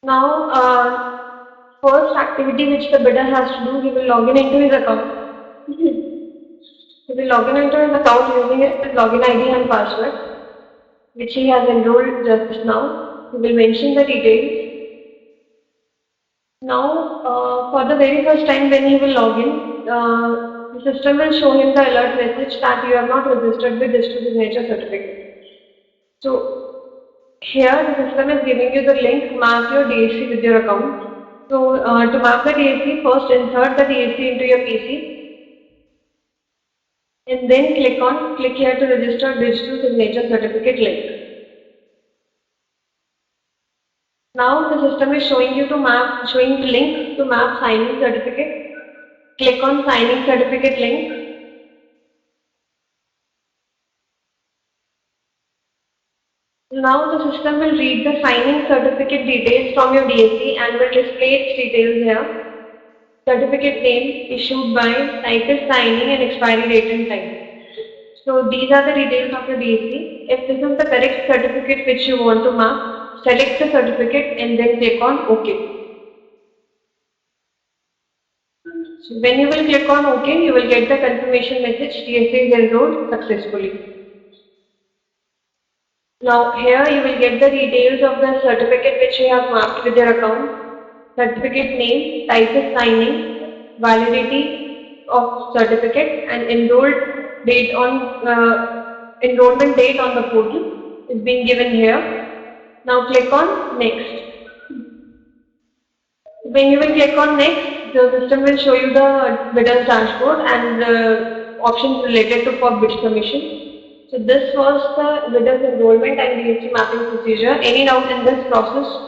Now, first activity which the bidder has to do, he will log in into his account. He will log in into his account using his login ID and password, which he has enrolled just now. He will mention the details. Now, for the very first time when he will log in, the system will show him the alert message that you have not registered with digital signature certificate. So, here the system is giving you the link, map your DSC with your account. So, to map the DSC, first insert the DSC into your PC and then click here to register digital signature certificate link. Now the system is showing the link to map signing certificate. Click on signing certificate link. Now the system will read the signing certificate details from your DSC and will display its details here. Certificate name, issued by, type is signing and expiry date and time. So these are the details of your DSC. If this is the correct certificate which you want to map, select the certificate and then click on OK. So when you will click on OK, you will get the confirmation message DSC is enrolled successfully. Now here you will get the details of the certificate which you have mapped with your account. Certificate name, type is signing, validity of certificate and enrollment date on the portal is being given here. Now click on next. When you will click on next, the system will show you the bidder's dashboard and the options related to for bid submission. So this was the bidder's enrollment and DSC mapping procedure. Any doubt in this process?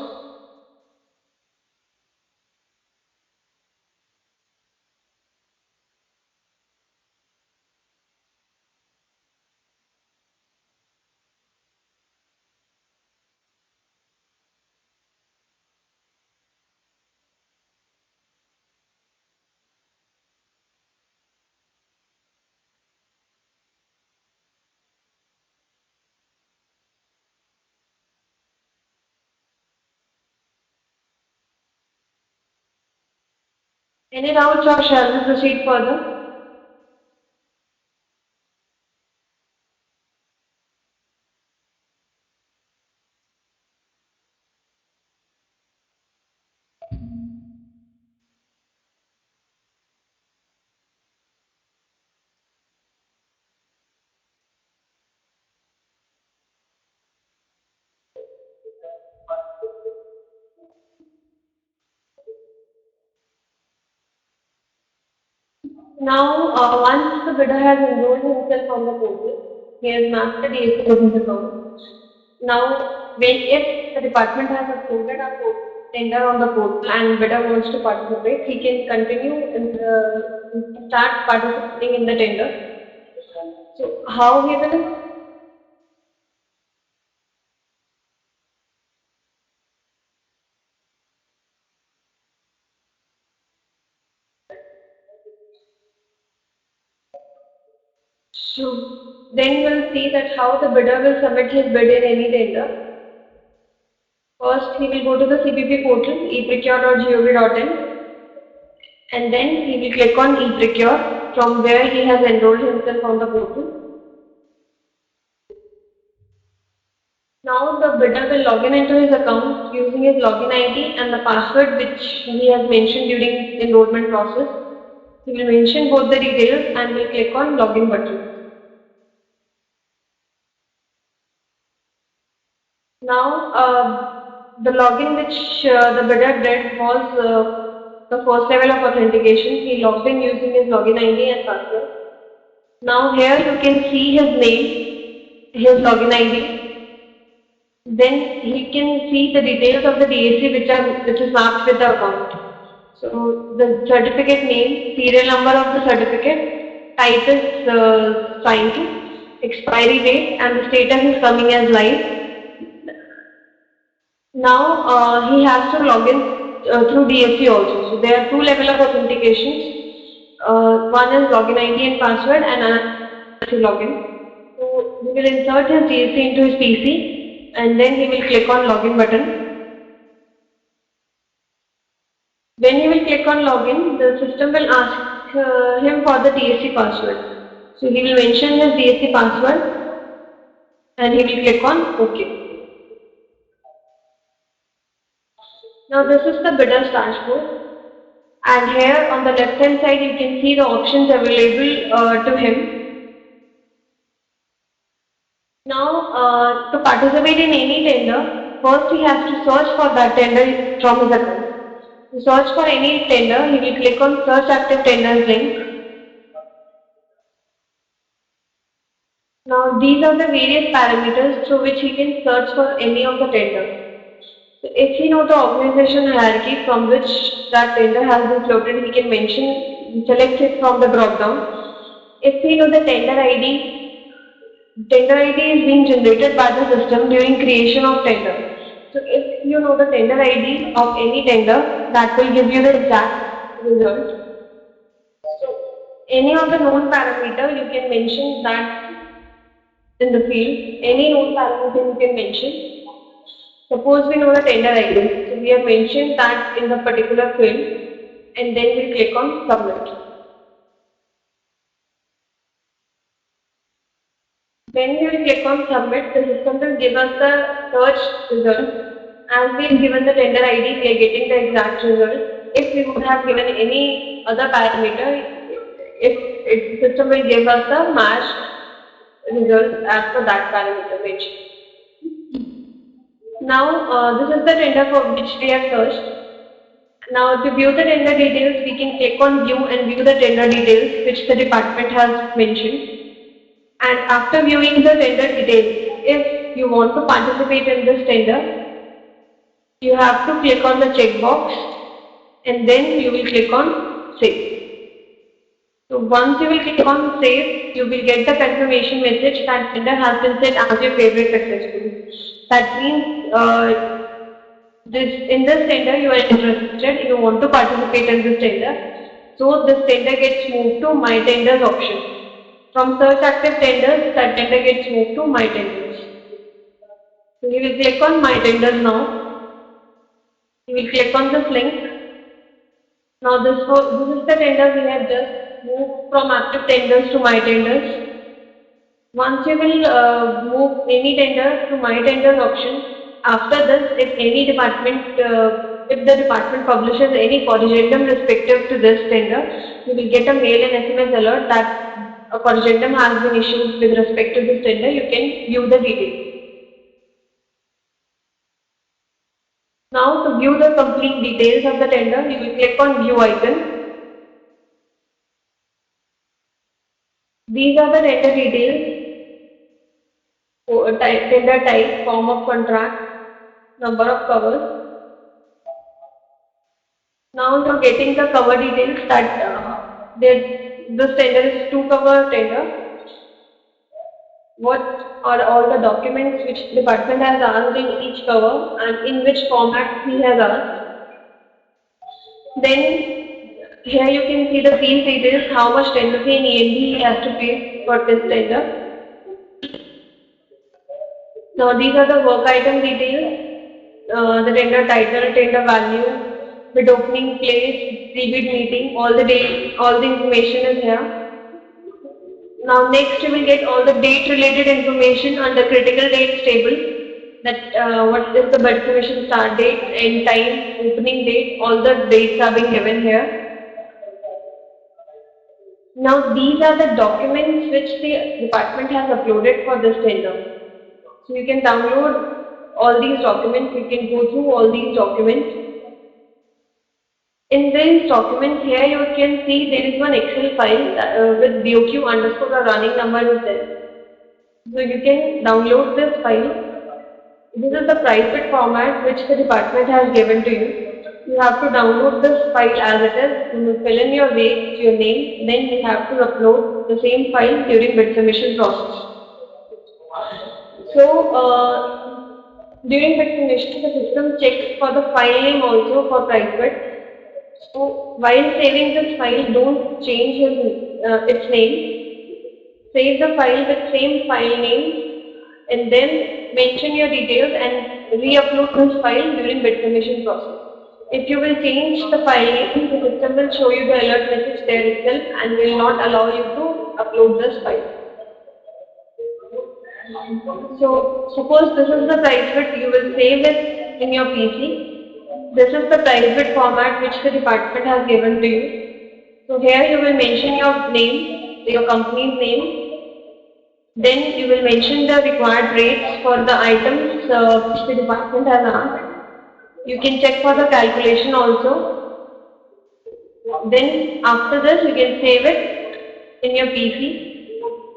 Any doubts or shall we proceed further? Now, once the bidder has enrolled himself on the portal, he has mapped the DSC business account. Now, if the department has uploaded a tender on the portal and bidder wants to participate, he can start participating in the tender. So, how he will? So, then we'll see that how the bidder will submit his bid in any tender. First, he will go to the CPP portal, eprocure.gov.in, and then he will click on eProcure from where he has enrolled himself on the portal. Now the bidder will log in into his account using his login ID and the password which he has mentioned during enrollment process. He will mention both the details and will click on login button. Now the login which the bidder did was the first level of authentication. He logged in using his login ID and password. Now here you can see his name, his login ID. Then he can see the details of the DAC which is mapped with the account. So the certificate name, serial number of the certificate, type is signed, expiry date, and the status is coming as live. Now he has to log in through DSC also. So there are two level of authentications. One is login ID and password, and another is login. So he will insert his DSC into his PC, and then he will click on login button. When he will click on login, the system will ask him for the DSC password. So he will mention his DSC password and he will click on OK. Now this is the bidder's dashboard, and here on the left hand side you can see the options available to him. Now to participate in any tender, first he has to search for that tender from his account. To search for any tender, he will click on search active tenders link. Now these are the various parameters through which he can search for any of the tender. So if he know the organization hierarchy from which that tender has been floated, he can mention, select it from the drop down. If he know the tender ID is being generated by the system during creation of tender. So if you know the tender ID of any tender, that will give you the exact result. So any of the known parameter, you can mention that in the field. Any known parameter you can mention. Suppose we know the tender ID. So we have mentioned that in the particular field, and then we'll click on submit. When we will click on submit, the system will give us the search result. As we have given the tender ID, we are getting the exact result. If we would have given any other parameter, the system will give us the matched results as per that parameter mentioned. Now, this is the tender for which we have searched. Now, to view the tender details, we can click on view and view the tender details which the department has mentioned. And after viewing the tender details, if you want to participate in this tender, you have to click on the checkbox and then you will click on save. So once you will click on save, you will get the confirmation message that tender has been set as your favorite successful. That means in this tender you are interested, you want to participate in this tender. So this tender gets moved to my tenders option. From search active tenders, that tender gets moved to my tenders. So you will click on my tenders now. You will click on this link. Now this is the tender we have just moved from active tenders to my tenders. Once you will move any tender to my tenders option, after this, if the department publishes any corrigendum respective to this tender, you will get a mail and SMS alert that a corrigendum has been issued with respect to this tender. You can view the details. Now, to view the complete details of the tender, you will click on view icon. These are the tender details: tender type, form of contract, number of covers. Now you're getting the cover details that this tender is two cover tender. What are all the documents which the department has asked in each cover and in which format he has asked. Then here you can see the fees details, how much tender fee and EMD he has to pay for this tender. Now these are the work item details, the tender title, tender value, bid opening place, pre-bid meeting, all the information is here. Now next you will get all the date related information under critical dates table, that what is the bid submission start date, end time, opening date, all the dates are being given here. Now these are the documents which the department has uploaded for this tender. So you can download all these documents, you can go through all these documents. In these documents here you can see there is one Excel file with BOQ underscore or running number is there. So you can download this file. This is the private format which the department has given to you. You have to download this file as it is. You will fill in your dates, your name, then you have to upload the same file during bid submission process. So during bid submission, the system checks for the file name also for private. So while saving this file, don't change its name. Save the file with same file name and then mention your details and re-upload this file during bid submission process. If you will change the file name, the system will show you the alert message there itself and will not allow you to upload this file. So suppose this is the private you will save it in your PC. This is the private format which the department has given to you. So here you will mention your name, your company's name. Then you will mention the required rates for the items which the department has asked. You can check for the calculation also. Then after this you can save it in your PC.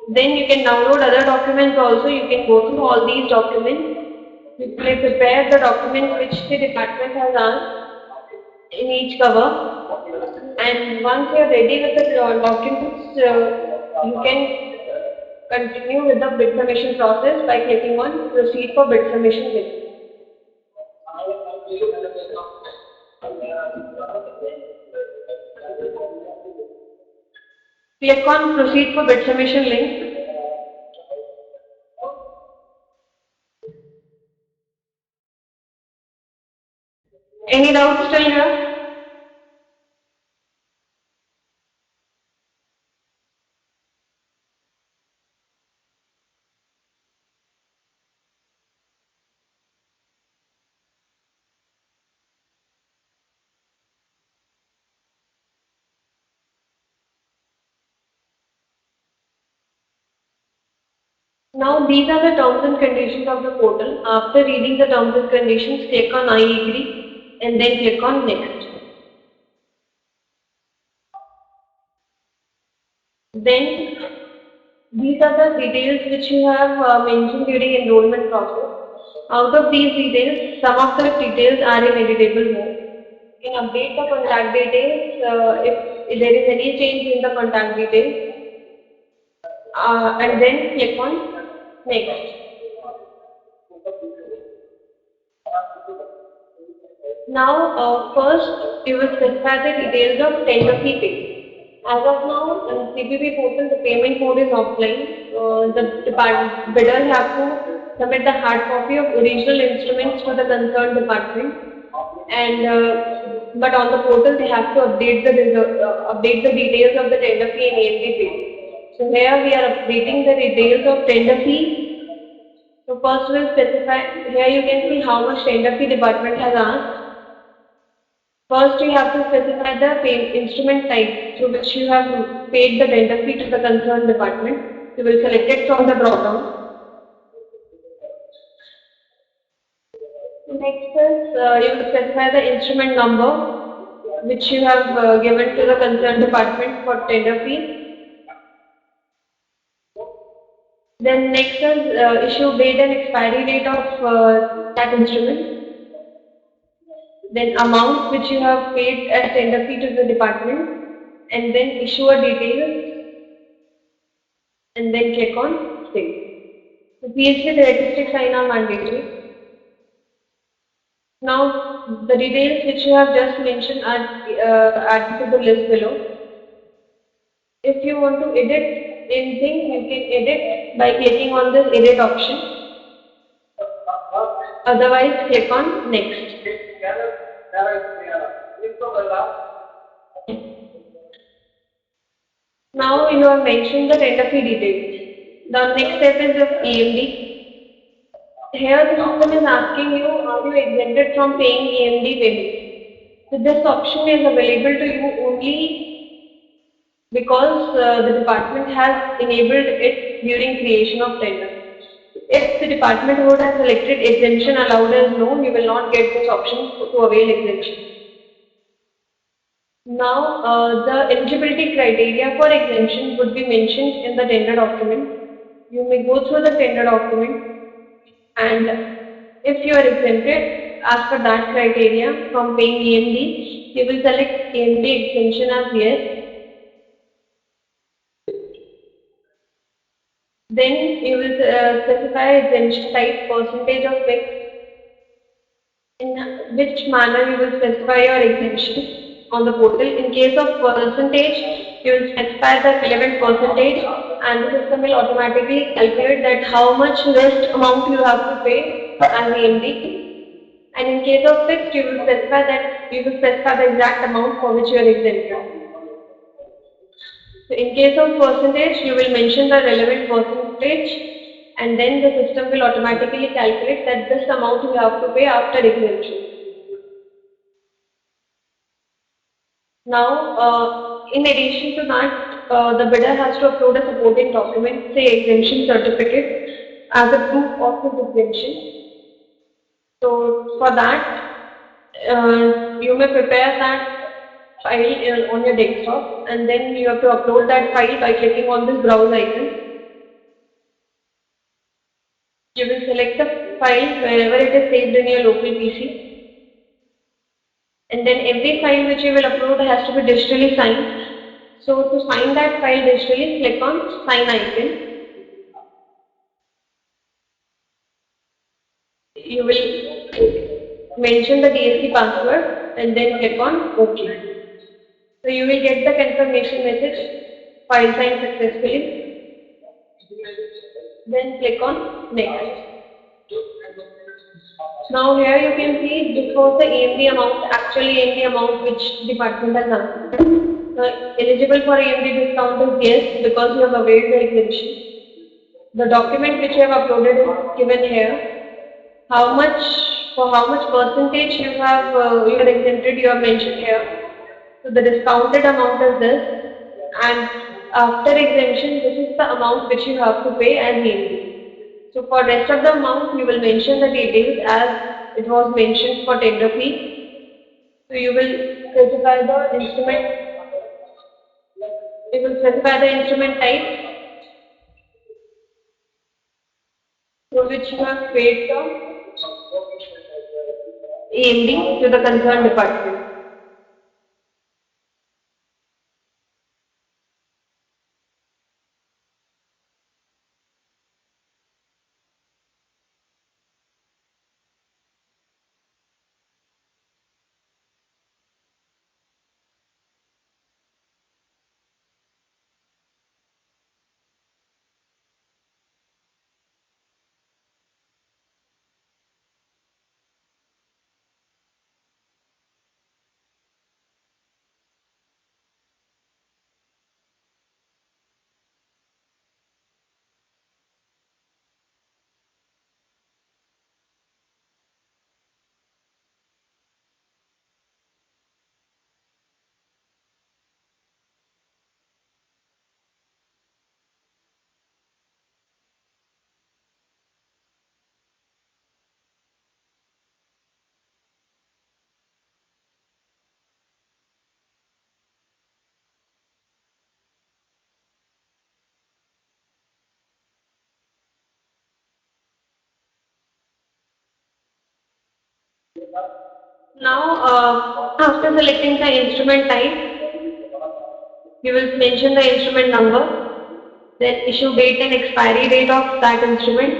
Then you can download other documents also. You can go through all these documents. You may prepare the documents which the department has asked in each cover. And once you are ready with the documents, you can continue with the bid submission process by clicking on proceed for bid submission link. Click on proceed for bid submission link. Any doubts still here? Now these are the terms and conditions of the portal. After reading the terms and conditions, click on I agree and then click on next. Then these are the details which you have mentioned during enrollment process. Out of these details, some of the details are in editable mode. You can update the contact details if there is any change in the contact details and then click on next. Now, first you will specify the details of tender fee paid. As of now, in CPP portal, the payment mode is offline. The bidders have to submit the hard copy of original instruments to the concerned department, and but on the portal they have to update the details of the tender fee and EMD paid. So here we are updating the details of tender fee. So first we'll specify, here you can see how much tender fee department has asked. First you have to specify the instrument type through which you have paid the tender fee to the concerned department. You will select it from the drop down. Next is you will specify the instrument number which you have given to the concerned department for tender fee. Then next is issue date and expiry date of that instrument. Then amount which you have paid as tender fee to the department, and then issuer details, and then click on save. The PHP characteristic sign are mandatory. Now the details which you have just mentioned are added to the list below. If you want to edit anything, you can edit by clicking on this edit option. Otherwise, click on next. Now you have mentioned the tender fee details. The next step is of EMD. Here the system is asking you, are you exempted from paying EMD payments? So this option is available to you only because the department has enabled it during creation of tender. If the department would have selected exemption allowed as no, you will not get this option to avail exemption. Now, the eligibility criteria for exemption would be mentioned in the tender document. You may go through the tender document, and if you are exempted as per that criteria from paying EMD, you will select EMD exemption as yes. Then you will specify exemption type, percentage of fixed, in which manner you will specify your exemption on the portal. In case of percentage, you will specify the relevant percentage and the system will automatically calculate that how much rest amount you have to pay as EMD. And in case of fixed, you will specify the exact amount for which you are exempted. So in case of percentage, you will mention the relevant percentage, and then the system will automatically calculate that this amount you have to pay after exemption. Now, in addition to that, the bidder has to upload a supporting document, say exemption certificate, as a proof of his exemption. So for that, you may prepare that file on your desktop, and then you have to upload that file by clicking on this browse icon. You will select the file wherever it is saved in your local PC, and then every file which you will upload has to be digitally signed. So to sign that file digitally, click on sign icon. You will mention the DSC password and then click on OK. So you will get the confirmation message, file signed successfully. Then click on next. Now here you can see this was the AMD amount, actually AMD amount which department has asked. Eligible for AMD discount is yes, because you have availed the exemption. The document which you have uploaded is given here. How much percentage you are exempted, you have mentioned here. So the discounted amount is this, and after exemption, this is the amount which you have to pay as EMD. So for rest of the amount, you will mention the details as it was mentioned for tender fee. So you will specify the instrument type for which you have paid the EMD to the concerned department. Now, after selecting the instrument type, you will mention the instrument number, then issue date and expiry date of that instrument,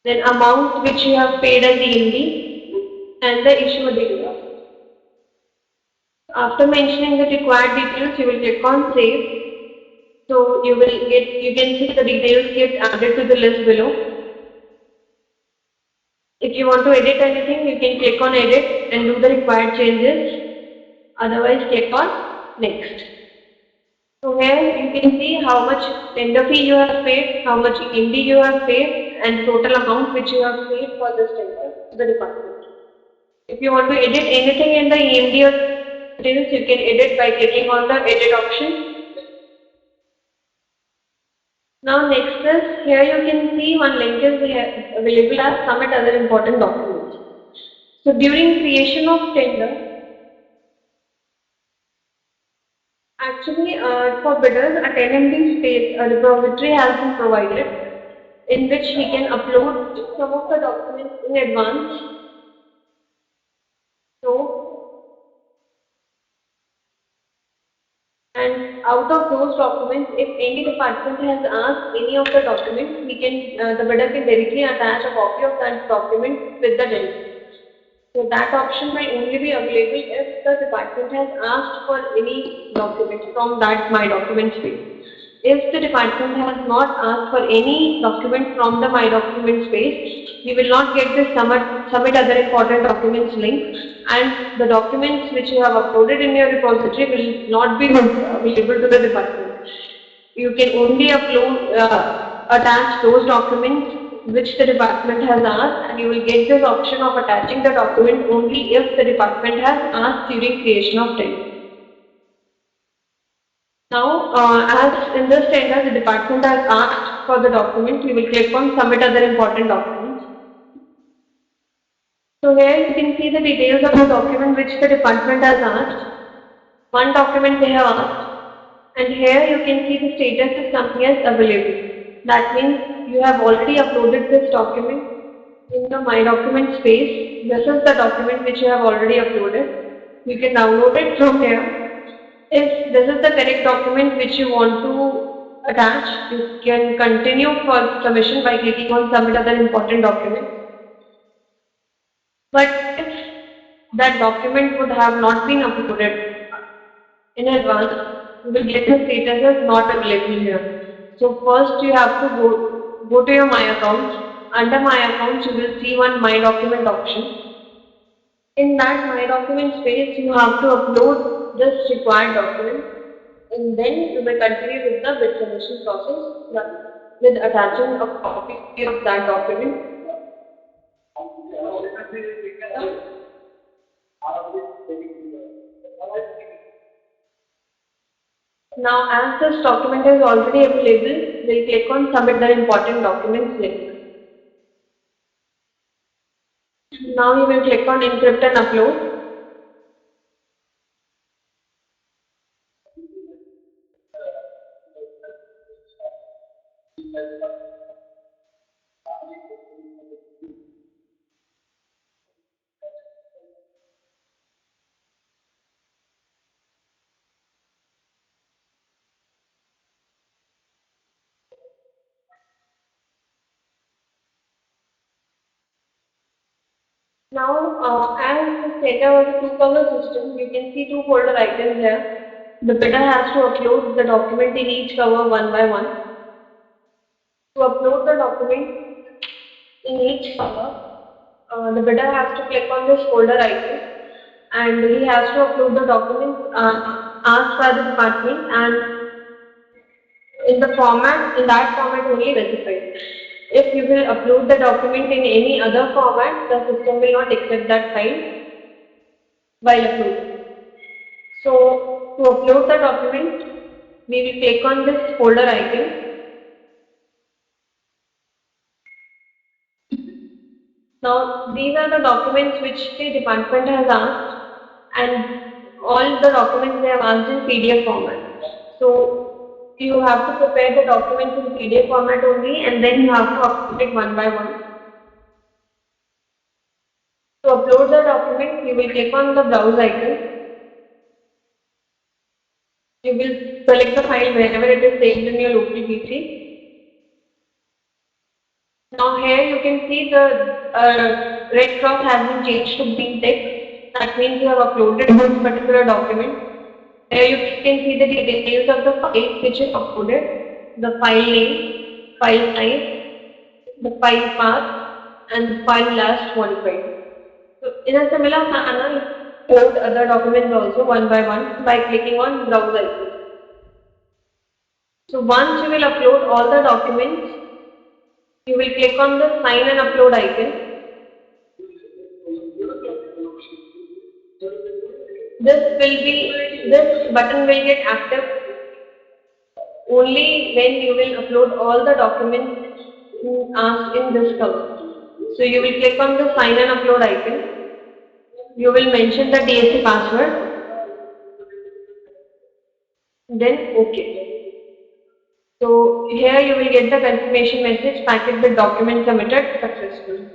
then amount which you have paid as EMD, and the issue date. After mentioning the required details, you will click on save. So you can see the details get added to the list below. If you want to edit anything, you can click on edit and do the required changes. Otherwise, click on next. So here you can see how much tender fee you have paid, how much EMD you have paid, and the total amount which you have paid for this tender to the department. If you want to edit anything in the EMD or details, you can edit by clicking on the edit option. Now next is here you can see one link is here available as submit other important documents. So during creation of tender, actually for bidders a 10 MB space, a repository has been provided in which he can upload some of the documents in advance. So, and out of those documents, if any department has asked any of the documents, the bidder can directly attach a copy of that document with the tender. So that option may only be available if the department has asked for any document from that My Documents page. If the department has not asked for any document from the My Documents page, you will not get the submit other important documents link, and the documents which you have uploaded in your repository will not be available to the department. You can only attach those documents which the department has asked, and you will get this option of attaching the document only if the department has asked during creation of tender. Now, as in this tender, the department has asked for the document, you will click on Submit Other Important Documents. So here you can see the details of the document which the department has asked. One document they have asked, and here you can see the status is coming as available. That means you have already uploaded this document in the My Documents space. This is the document which you have already uploaded. You can download it from here. If this is the correct document which you want to attach, you can continue for submission by clicking on Submit Other Important Documents. But if that document would have not been uploaded in advance, you will get the status as not available here. So first you have to go to your My Accounts. Under My Accounts, you will see one My Document option. In that My Documents space, you have to upload this required document, and then you may continue with the bid submission process with attaching a copy of that document. Now, as this document is already available, we'll click on Submit the Important Documents link. Now you will click on Encrypt and Upload. Now, as this tender was a two-cover system, you can see two folder icons here. The bidder has to upload the document in each cover one by one. To upload the document in each cover, the bidder has to click on this folder icon, and he has to upload the documents asked by the department, and in that format only specified. If you will upload the document in any other format, the system will not accept that file while uploading. So to upload the document, we will click on this folder icon. Now these are the documents which the department has asked, and all the documents they have asked in PDF format. So you have to prepare the documents in PDF format only, and then you have to upload it one by one. To upload the document, you will click on the browse icon. You will select the file wherever it is saved in your local PC. Now here you can see the red cross has been changed to green tick. That means you have uploaded this particular document. Here you can see the details of the file which is uploaded, the file name, file size, the file path, and the file last modified. So in a similar manner, you upload other documents also one by clicking on browse icon. So once you will upload all the documents, you will click on the sign and upload icon. This button will get active only when you will upload all the documents asked in this cover. So you will click on the sign and upload icon. You will mention the DSC password, then OK. So here you will get the confirmation message, packet with document submitted successfully.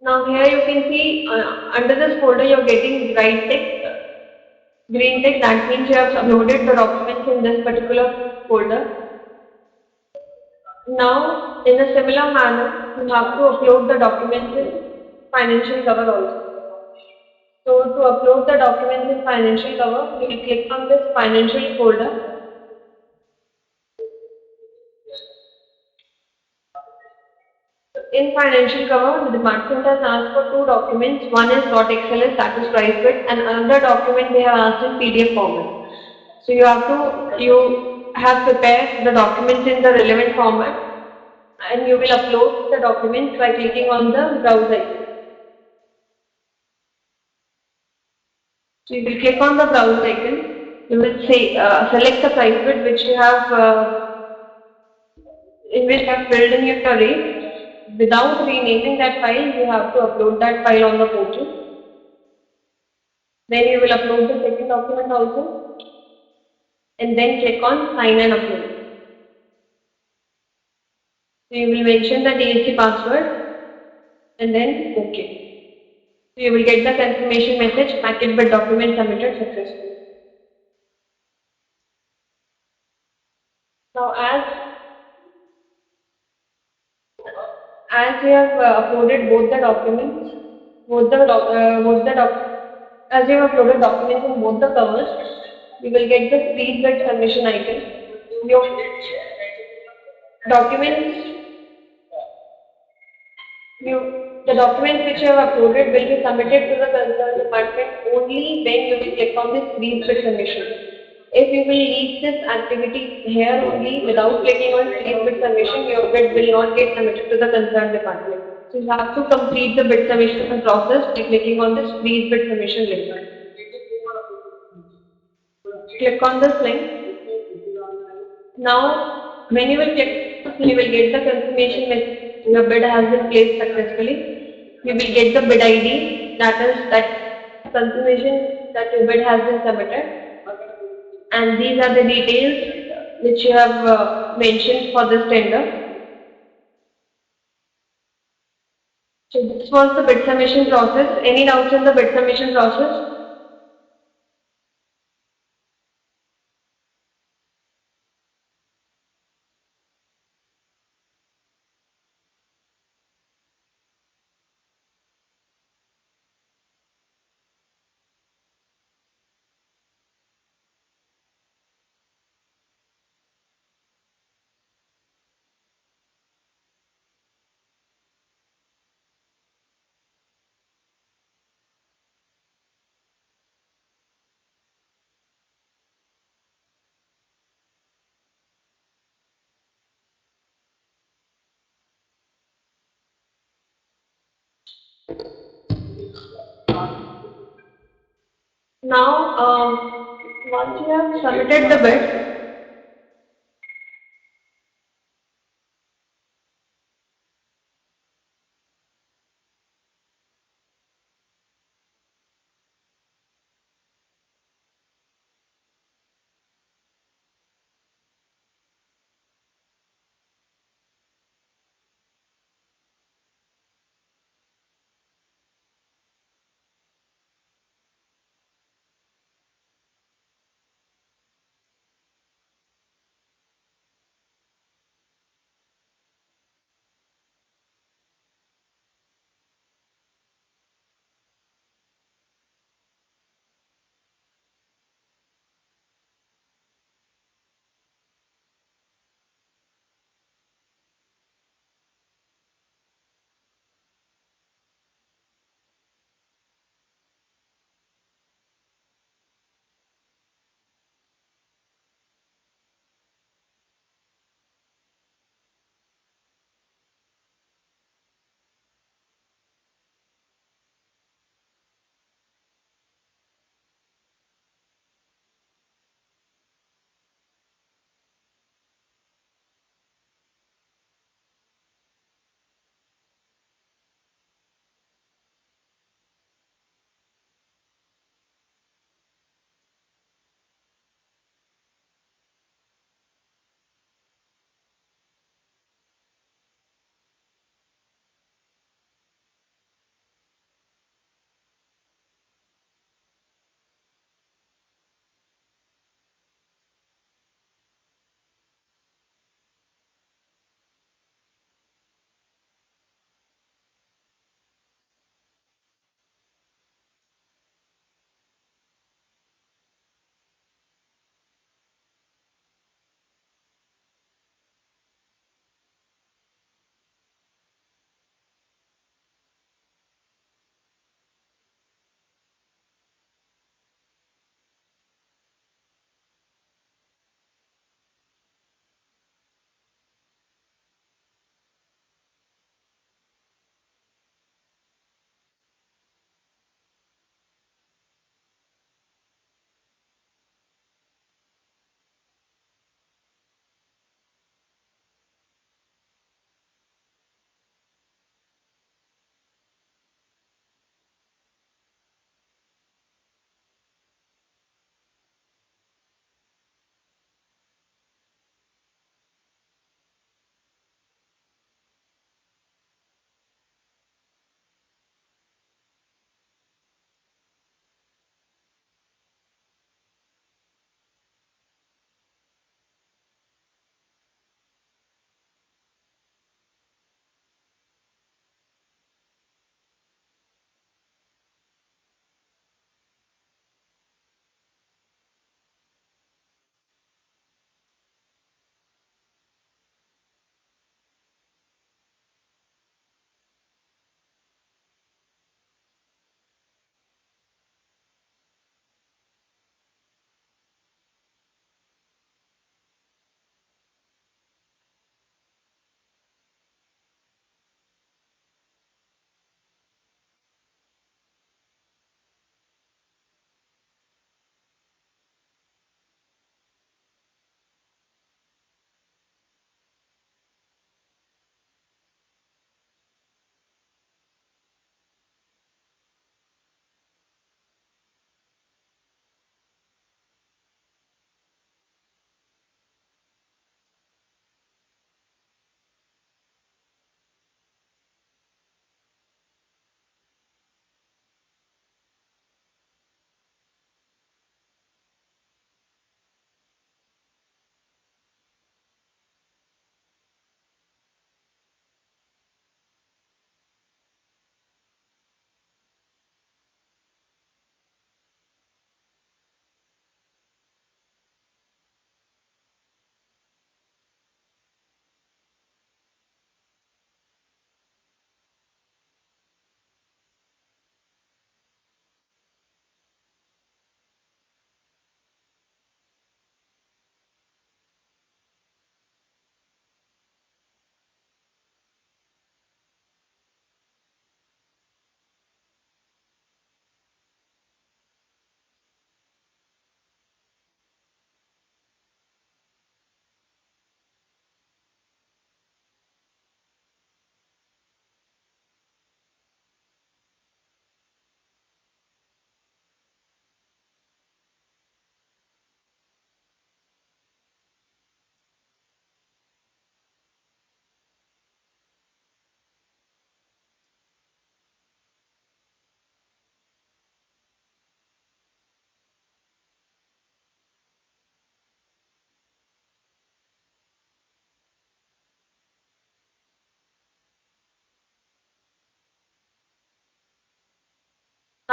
Now here you can see under this folder you are getting right tick, green tick. That means you have uploaded the documents in this particular folder. Now in a similar manner, you have to upload the documents in financial cover also. So to upload the documents in financial cover, you will click on this financial folder. In financial cover, the department has asked for two documents. One is .xls, that is price bit, and another document they have asked in PDF format. So you have prepared the documents in the relevant format, and you will upload the documents by clicking on the browse icon. So you will click on the browse icon. You will say select the price bit which you have in which you have filled in your rate. Without renaming that file, you have to upload that file on the portal. Then you will upload the second document also, and then click on sign and upload. So you will mention the DSC password and then OK. So you will get the confirmation message, packet bit document submitted successfully. Now as you have uploaded both the documents, both the doc as you have uploaded documents in both the covers, you will get the freeze bit submission icon. Your documents you the documents which you have uploaded will be submitted to the concerned department only when you will click on this freeze bit submission. If you will leave this activity here only without clicking on freeze bit submission, your bid will not get submitted to the concerned department. So you have to complete the bid submission process by clicking on this freeze bid submission link. Click on this link. Now, when you will click, you will get the confirmation message. Your bid has been placed successfully. You will get the bid ID, that confirmation that your bid has been submitted, and these are the details which you have mentioned for this tender. So this was the bid submission process. Any doubts in the bid submission process? Now, once you have submitted the bid,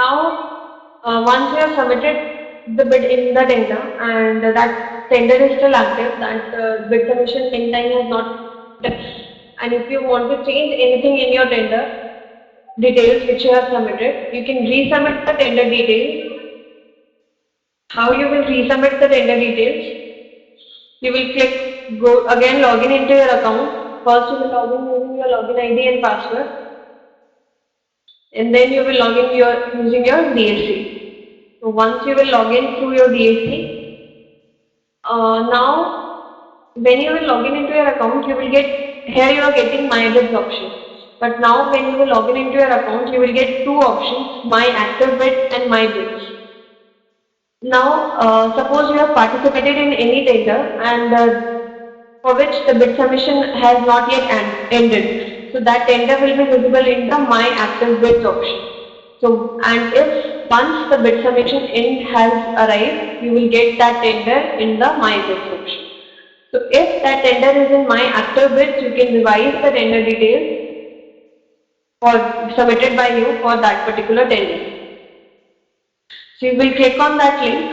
Now, once you have submitted the bid in the tender and that tender is still active, that bid submission meantime has not, and if you want to change anything in your tender details which you have submitted, you can resubmit the tender details. How you will resubmit the tender details? You will click go again login into your account. First you will log in using your login ID and password, and then you will log in your using your DSC. So once you will log in through your DSC, now when you will log in into your account, you will get here you are getting my bids option. But now when you will log in into your account, you will get two options: my active bid and my bids. Now, suppose you have participated in any tender and for which the bid submission has not yet ended. So that tender will be visible in the My Active Bids option. So, and if once the bid submission end has arrived, you will get that tender in the My Bids option. So, if that tender is in My Active Bids, you can revise the tender details for submitted by you for that particular tender. So, you will click on that link.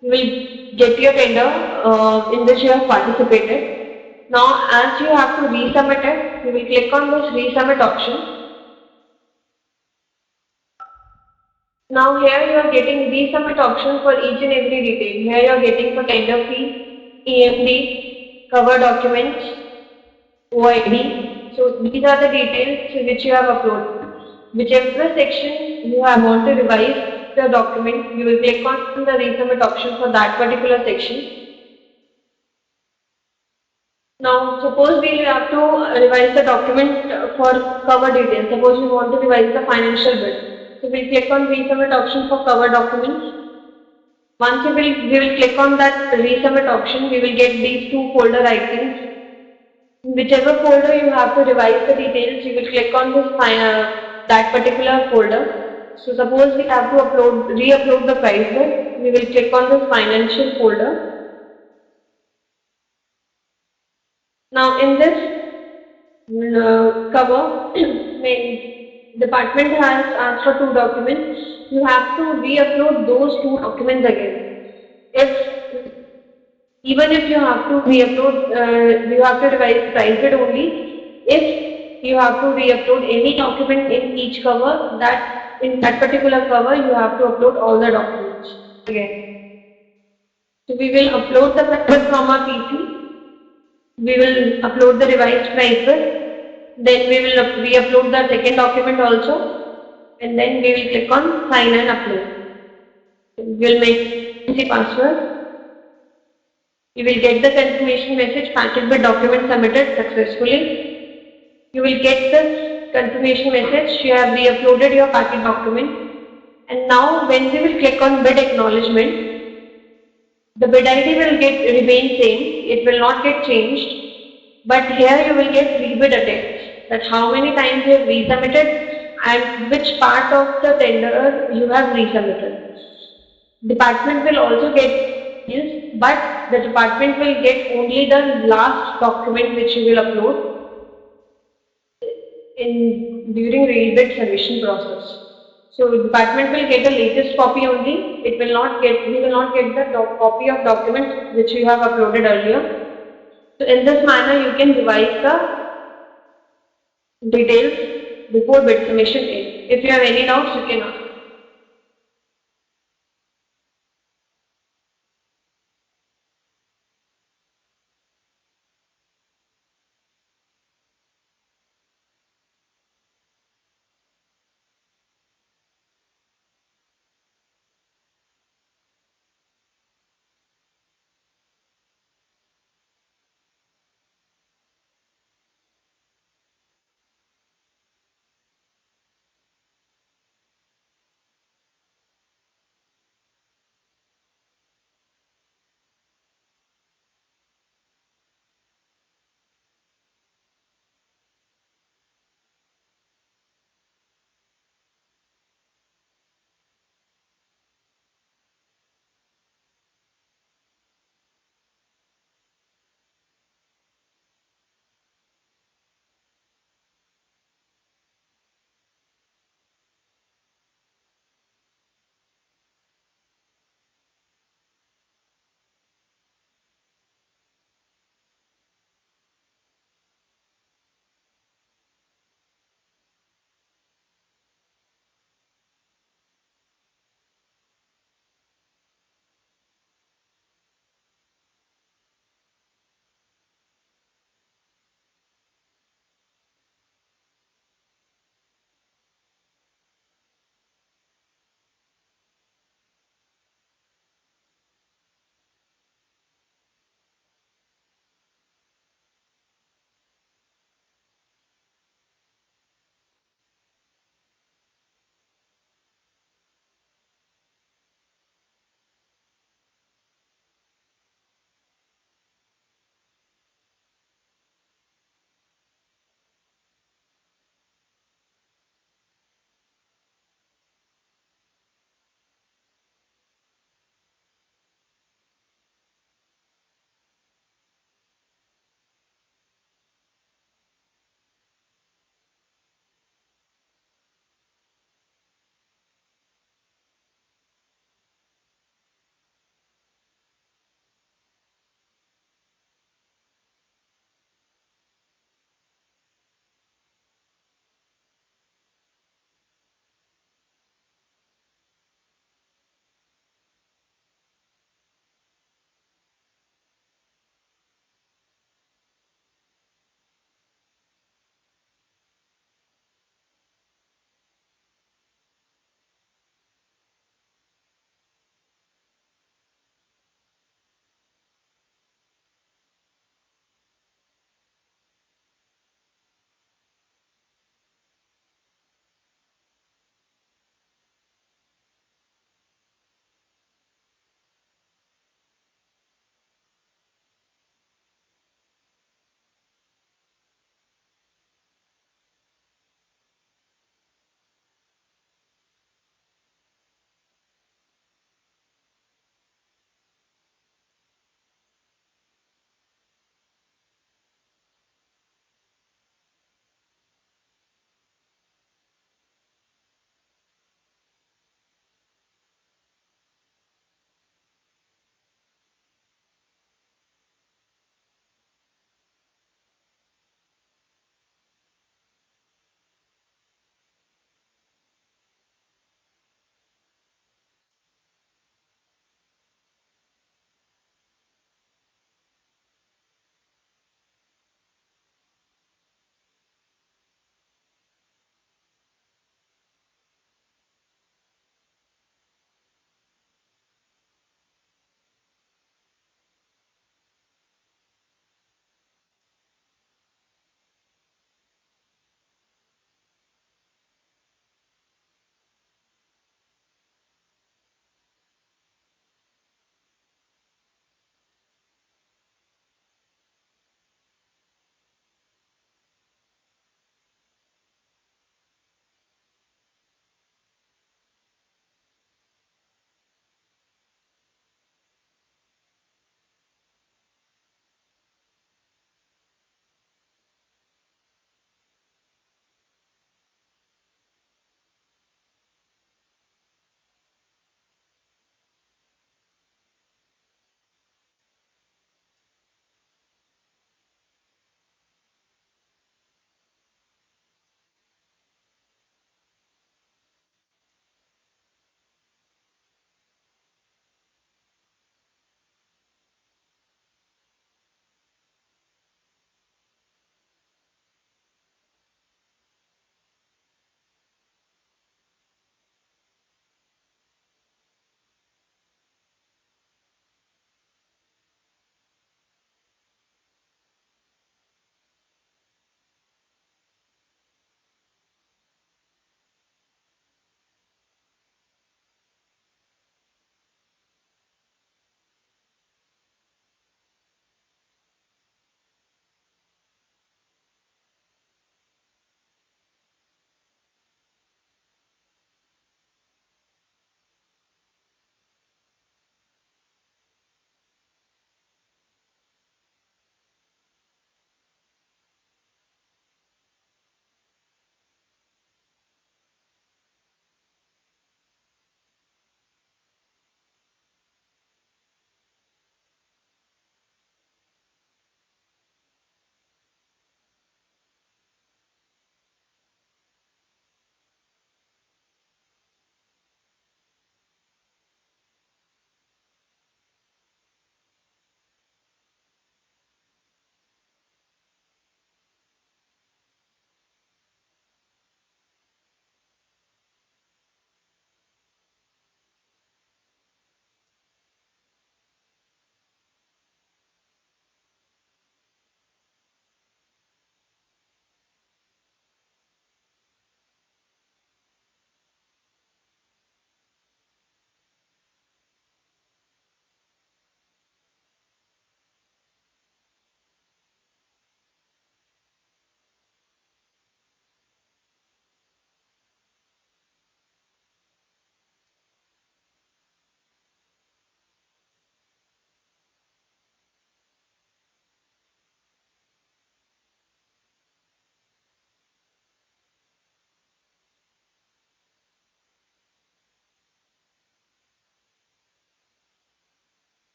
You will get your tender in which you have participated. Now, as you have to resubmit it, you will click on this resubmit option. Now, here you are getting resubmit option for each and every detail. Here you are getting for tender fee, EMD, cover documents, OID. So, these are the details which you have uploaded. Whichever section you have want to revise the document, you will click on the resubmit option for that particular section. Now, suppose we have to revise the document for cover details. Suppose we want to revise the financial bid. So we'll click on resubmit option for cover documents. Once we will click on that resubmit option, we will get these two folder icons. Whichever folder you have to revise the details, you will click on this that particular folder. So suppose we have to re-upload the price bid, we will click on this financial folder. Now in this cover, main department has asked for two documents. You have to re-upload those two documents again. If even if you have to re-upload, you have to revise the price bid only. If you have to re-upload any document in each cover, that in that particular cover you have to upload all the documents again. So we will upload the price bid from our PC. We will upload the revised price bid. Then we will re-upload the second document also, and then we will click on sign and upload. We will make the password. You will get the confirmation message packet bid document submitted successfully. You will get this confirmation message. You have re-uploaded your packet document. And now when we will click on bid acknowledgement, the bid ID will get remain same. It will not get changed. But here you will get rebid attempts. That how many times you have resubmitted and which part of the tender you have resubmitted. Department will also get details, but the department will get only the last document which you will upload in during rebid submission process. So department will get the latest copy only. It will not get we will not get the copy of document which you have uploaded earlier. So in this manner you can revise the details before bid submission end. If you have any doubts, you can ask.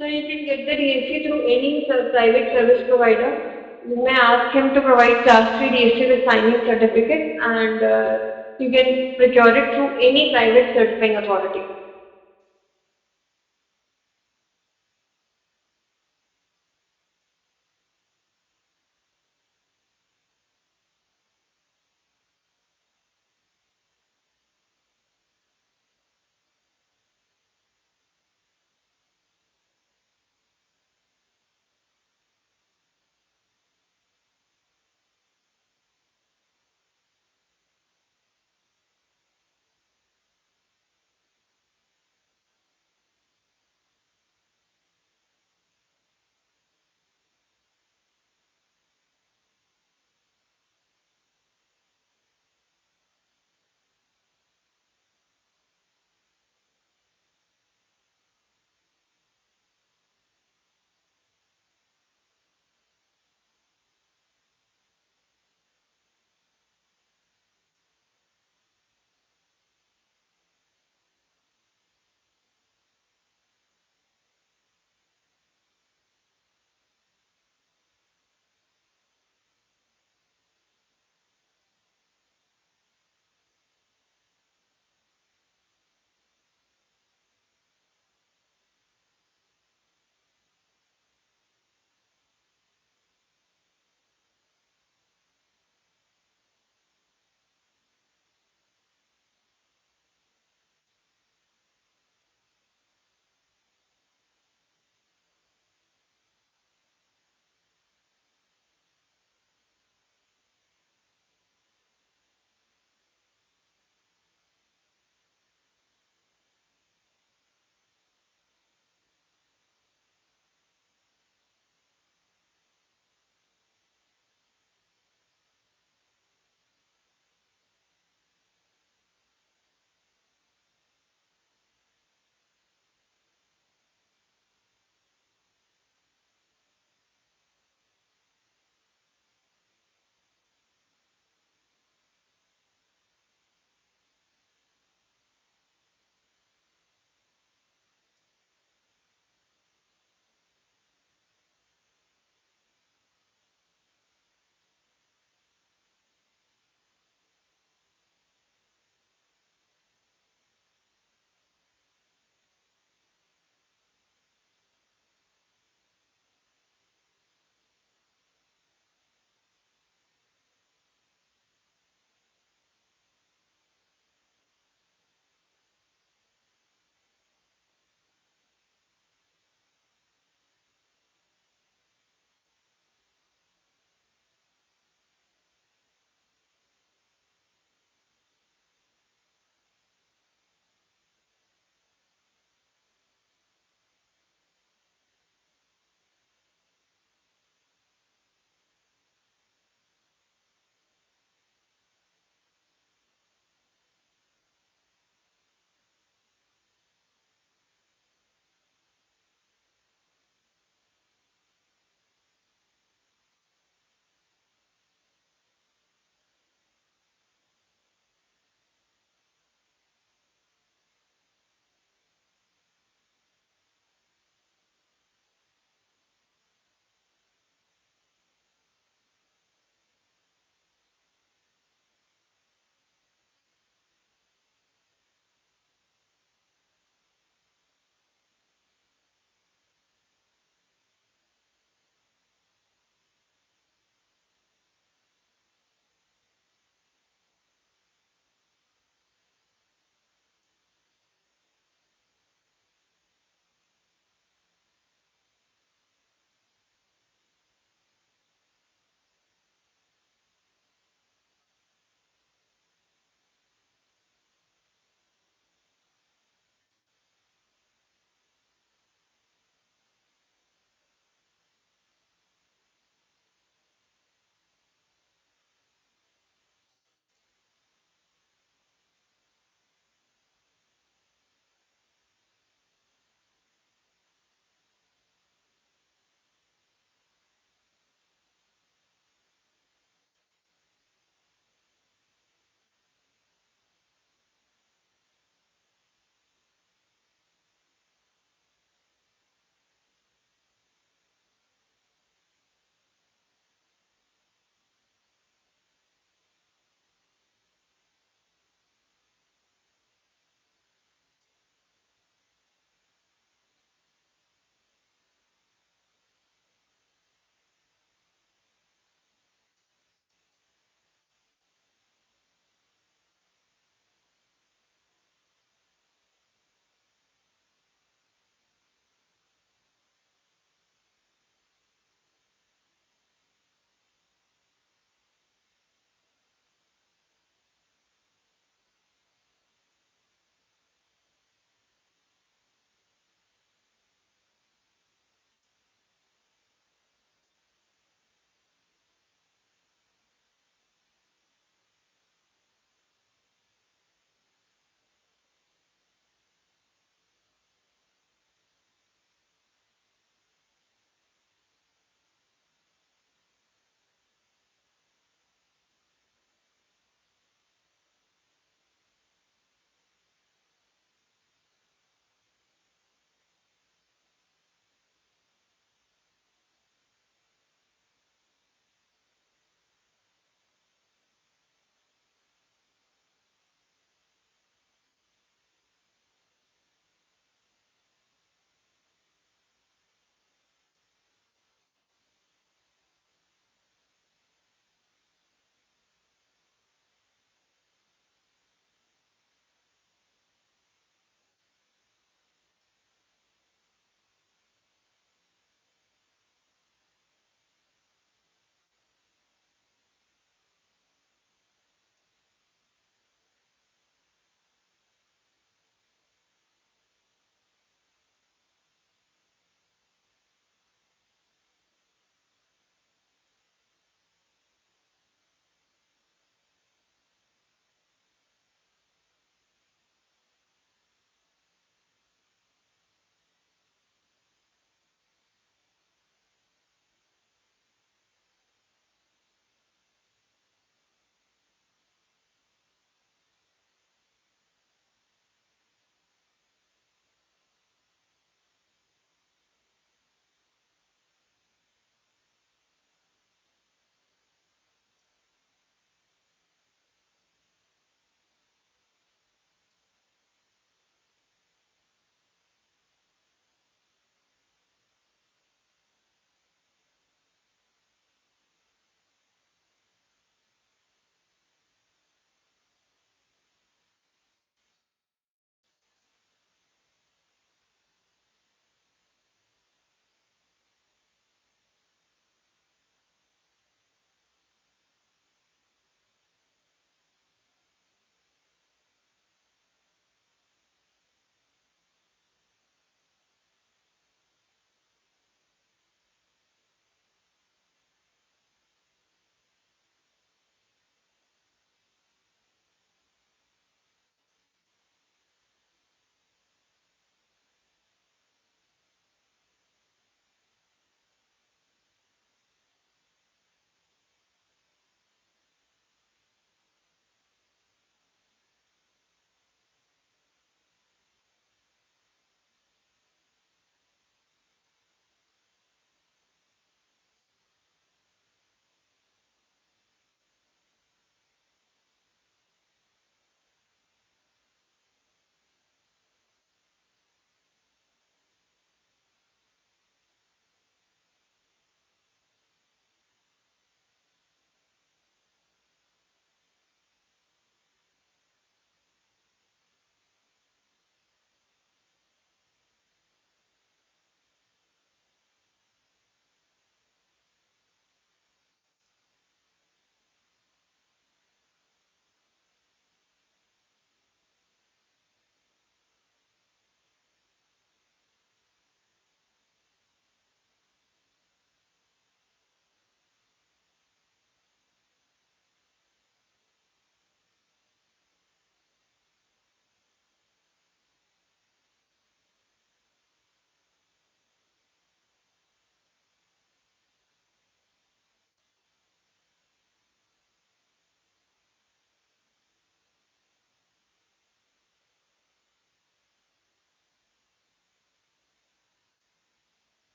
So you can get the DSC through any private service provider. You may ask him to provide Class 3 DSC with signing certificate, and you can procure it through any private certifying authority.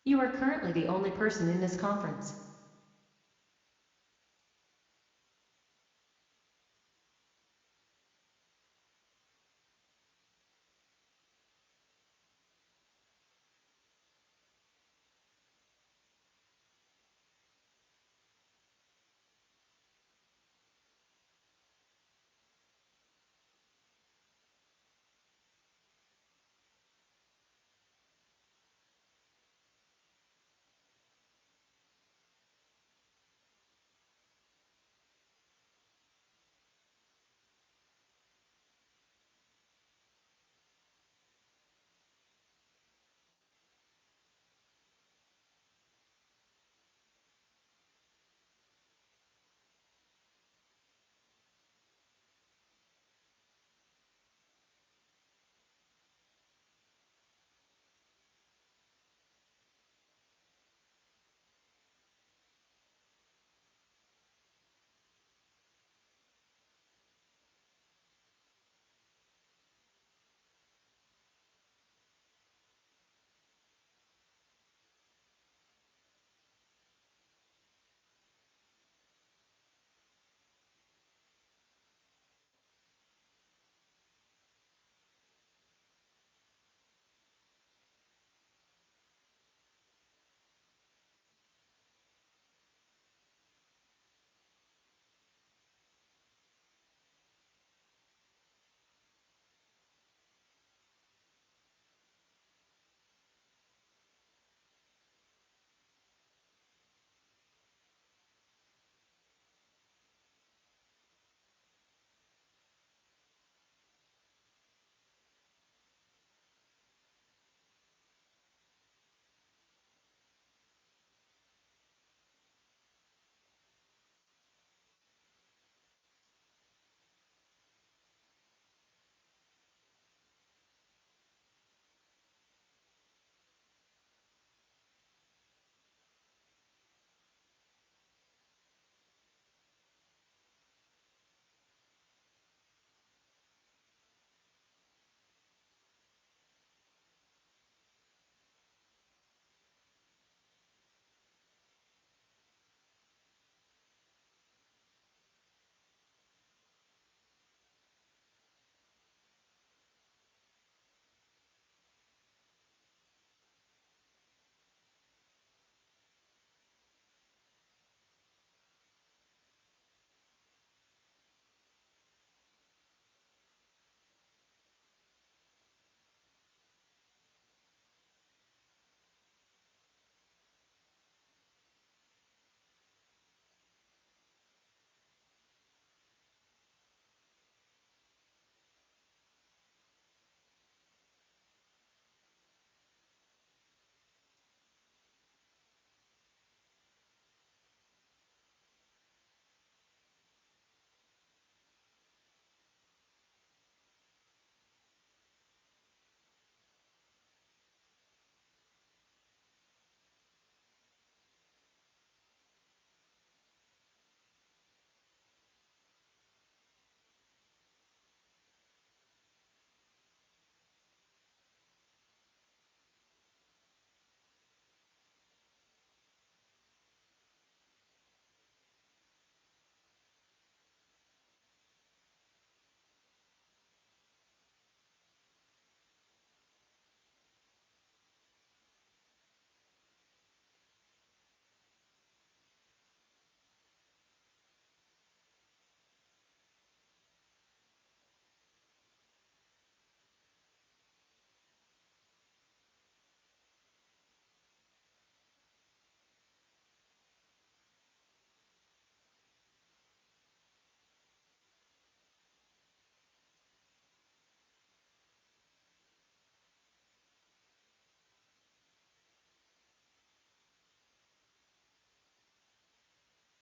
You are currently the only person in this conference.